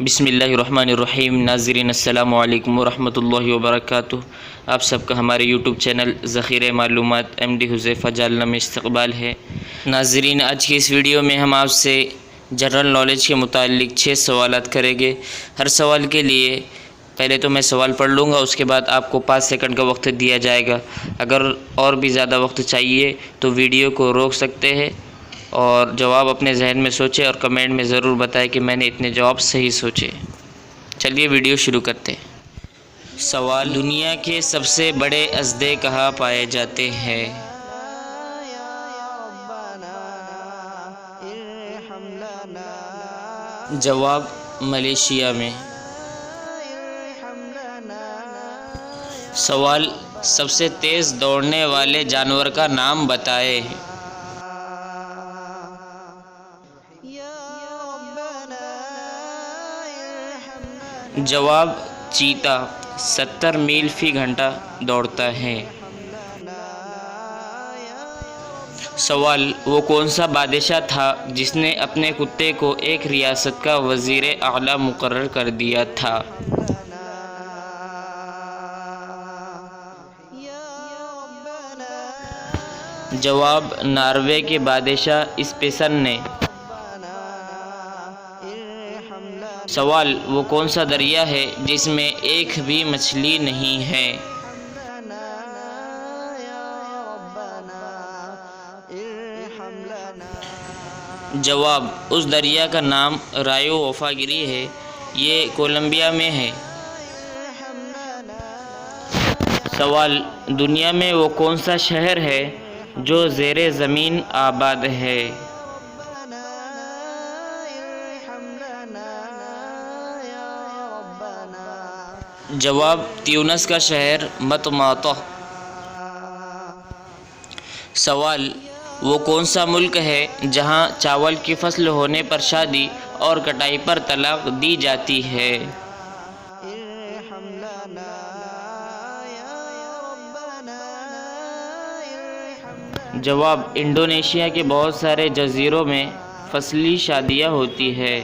بسم اللہ الرحمن الرحیم۔ ناظرین السلام علیکم ورحمۃ اللہ وبرکاتہ۔ آپ سب کا ہمارے یوٹیوب چینل ذخیرہ معلومات ایم ڈی حذیفہ جالنہ میں استقبال ہے۔ ناظرین، آج کی اس ویڈیو میں ہم آپ سے جنرل نالج کے متعلق 6 سوالات کریں گے۔ ہر سوال کے لیے پہلے تو میں سوال پڑھ لوں گا، اس کے بعد آپ کو 5 سیکنڈ کا وقت دیا جائے گا۔ اگر اور بھی زیادہ وقت چاہیے تو ویڈیو کو روک سکتے ہیں اور جواب اپنے ذہن میں سوچے اور کمنٹ میں ضرور بتائیں کہ میں نے اتنے جواب صحیح سوچے۔ چلیے ویڈیو شروع کرتے ہیں۔ سوال: دنیا کے سب سے بڑے اژدھے کہاں پائے جاتے ہیں؟ جواب: ملیشیا میں۔ سوال: سب سے تیز دوڑنے والے جانور کا نام بتائیں۔ جواب: چیتا 70 میل فی گھنٹہ دوڑتا ہے۔ سوال: وہ کون سا بادشاہ تھا جس نے اپنے کتے کو ایک ریاست کا وزیر اعلیٰ مقرر کر دیا تھا؟ جواب: ناروے کے بادشاہ اسپیسن نے۔ سوال: وہ کون سا دریا ہے جس میں ایک بھی مچھلی نہیں ہے؟ جواب: اس دریا کا نام رایو وفاگیری ہے، یہ کولمبیا میں ہے۔ سوال: دنیا میں وہ کون سا شہر ہے جو زیر زمین آباد ہے؟ جواب: تیونس کا شہر مطماطہ۔ سوال: وہ کون سا ملک ہے جہاں چاول کی فصل ہونے پر شادی اور کٹائی پر طلاق دی جاتی ہے؟ جواب: انڈونیشیا کے بہت سارے جزیروں میں فصلی شادیاں ہوتی ہے۔